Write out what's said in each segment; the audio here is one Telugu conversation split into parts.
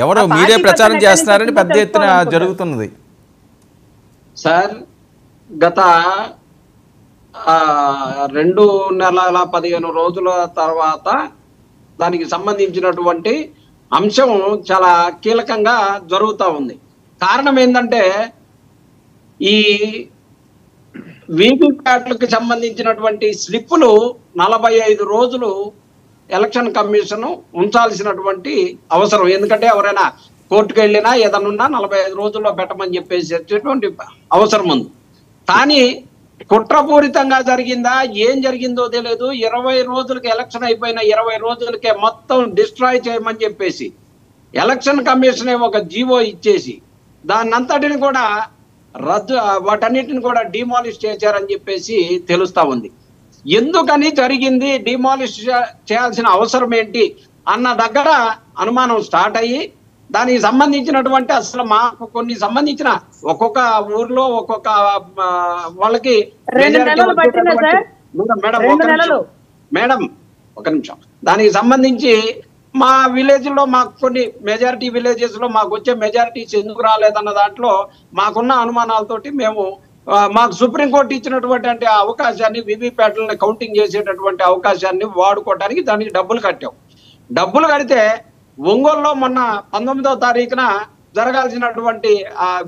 ఎవరో మీరే ప్రచారం చేస్తున్నారని పెద్ద ఎత్తున జరుగుతున్నది సార్. గత 2 నెలల 15 రోజుల తర్వాత దానికి సంబంధించినటువంటి అంశం చాలా కీలకంగా జరుగుతూ ఉంది. కారణం ఏంటంటే ఈ వీవీప్యాట్లకు సంబంధించినటువంటి స్లిప్పులు 45 రోజులు ఎలక్షన్ కమిషన్ ఉంచాల్సినటువంటి అవసరం. ఎందుకంటే ఎవరైనా కోర్టుకు వెళ్ళినా ఏదన్నా 45 రోజుల్లో పెట్టమని చెప్పేసేటువంటి అవసరం ఉంది. కానీ కుట్రపూరితంగా జరిగిందా, ఏం జరిగిందో తెలియదు. 20 రోజులకి ఎలక్షన్ అయిపోయిన 20 రోజులకే మొత్తం డిస్ట్రాయ్ చేయమని చెప్పేసి ఎలక్షన్ కమిషన్ ఒక జీవో ఇచ్చేసి దాన్నంతటిని కూడా వాటన్నిటిని కూడా డిమాలిష్ చేశారని చెప్పేసి తెలుస్తా ఉంది. ఎందుకని జరిగింది, డిమాలిష్ చేయాల్సిన అవసరం ఏంటి అన్న దగ్గర అనుమానం స్టార్ట్ అయ్యి దానికి సంబంధించినటువంటి అసలు మాకు కొన్ని సంబంధించిన ఒక్కొక్క ఊర్లో ఒక్కొక్క వాళ్ళకి మేడం ఒక నిమిషం, దానికి సంబంధించి మా విలేజ్ లో మాకు కొన్ని మెజారిటీ విలేజెస్ లో మాకు వచ్చే మెజారిటీస్ ఎందుకు రాలేదన్న దాంట్లో మాకున్న అనుమానాలతోటి మేము మాకు సుప్రీంకోర్టు ఇచ్చినటువంటి అవకాశాన్ని వీవీప్యాట్లని కౌంటింగ్ చేసేటటువంటి అవకాశాన్ని వాడుకోవడానికి దానికి డబ్బులు కట్టాం. డబ్బులు కడితే ఒంగోలులో మొన్న 19వ తారీఖున జరగాల్సినటువంటి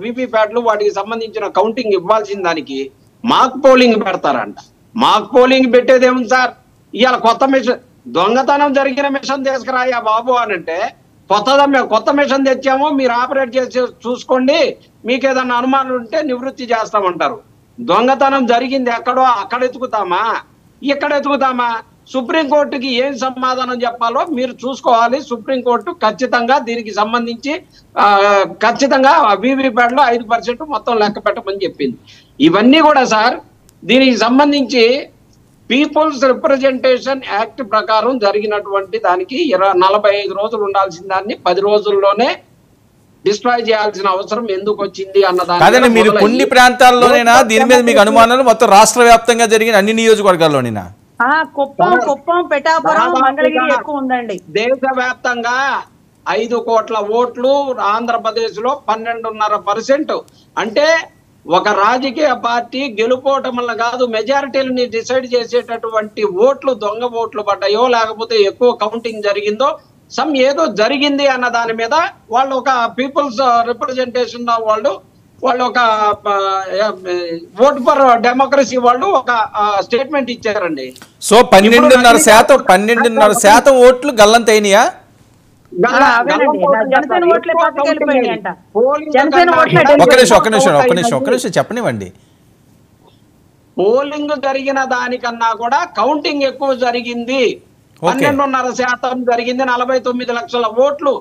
వీవీప్యాట్లు వాటికి సంబంధించిన కౌంటింగ్ ఇవ్వాల్సిన దానికి మాక్ పోలింగ్ పెడతారంట. మాక్ పోలింగ్ పెట్టేదేముంది సార్, ఇవాళ కొత్త మిషన్ దొంగతనం జరిగిన మిషన్ తీసుకురాయా బాబు అని అంటే కొత్త మిషన్ తెచ్చాము మీరు ఆపరేట్ చేసి చూసుకోండి, మీకు ఏదన్నా అనుమానం ఉంటే నివృత్తి చేస్తామంటారు. దొంగతనం జరిగింది ఎక్కడో అక్కడ ఎత్తుకుతామా, ఇక్కడ ఎత్తుకుతామా? సుప్రీంకోర్టుకి ఏం సమాధానం చెప్పాలో మీరు చూసుకోవాలి. సుప్రీంకోర్టు ఖచ్చితంగా దీనికి సంబంధించి ఖచ్చితంగా వీవీప్యాట్లో 5% మొత్తం లెక్క పెట్టమని చెప్పింది. ఇవన్నీ కూడా సార్ దీనికి సంబంధించి పీపుల్స్ రిప్రజెంటేషన్ యాక్ట్ ప్రకారం జరిగినటువంటి దానికి 45 రోజులు ఉండాల్సిన దాన్ని 10 రోజుల్లోనే డిస్ట్రాయ్ చేయాల్సిన అవసరం ఎందుకు వచ్చింది అన్నదాన్ని మీరు కొన్ని ప్రాంతాల్లోనేనా దీని మీద మీకు అనుమానాలు మొత్తం రాష్ట్ర వ్యాప్తంగా జరిగిన అన్ని నియోజకవర్గాల్లోనేనా? దేశవ్యాప్తంగా 5 కోట్ల ఓట్లు, ఆంధ్రప్రదేశ్ లో 12.5%. అంటే ఒక రాజకీయ పార్టీ గెలుపోవటం కాదు, మెజారిటీలని డిసైడ్ చేసేటటువంటి ఓట్లు దొంగ ఓట్లు పడ్డాయో లేకపోతే ఎక్కువ కౌంటింగ్ జరిగిందో ఏదో జరిగింది అన్న దాని మీద వాళ్ళు ఒక పీపుల్స్ రిప్రజెంటేషన్ వాళ్ళు ఒక ఓట్ ఫర్ డెమోక్రసీ వాళ్ళు ఒక స్టేట్మెంట్ ఇచ్చారండి. సో 12.5% ఓట్లు గల్లంతైనయా? ఒక్క నిమిషం చెప్పనివ్వండి. పోలింగ్ జరిగిన దానికన్నా కూడా కౌంటింగ్ ఎక్కువ జరిగింది. 12.5% జరిగింది. 49 లక్షల ఓట్లు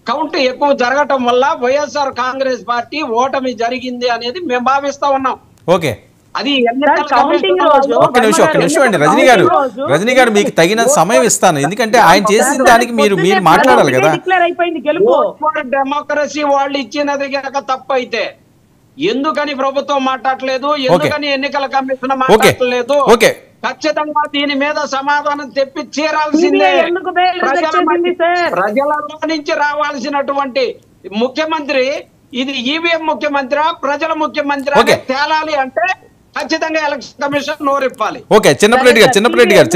కౌంట్ ఎక్కువ జరగటం వల్ల వైఎస్ఆర్ కాంగ్రెస్ పార్టీ ఓటమి జరిగింది అనేది మేము భావిస్తా ఉన్నాం. ఓకే, అది ఒక్క నిమిషం అండి రజనీ గారు మీకు తగిన సమయం ఇస్తాను, ఎందుకంటే ఆయన చేసిన దానికి మీరు మాట్లాడాలి కదా. డెమోక్రసీ వాళ్ళు ఇచ్చినది కనుక తప్పు అయితే ఎందుకని ప్రభుత్వం మాట్లాడలేదు, ఎందుకని ఎన్నికల కమిషన్ మాట్లాడలేదు? ఖచ్చితంగా దీని మీద సమాధానం తెప్పి తీరాల్సిందే. ప్రజలలో నుంచి రావాల్సినటువంటి ముఖ్యమంత్రి ఇది ఈవీఎం ముఖ్యమంత్రి ప్రజల ముఖ్యమంత్రి తేలాలి అంటే ఖచ్చితంగా ఎలక్షన్ కమిషన్ నోరిప్పాలి. ఓకే, చిన్నప్పరెడ్డి గారు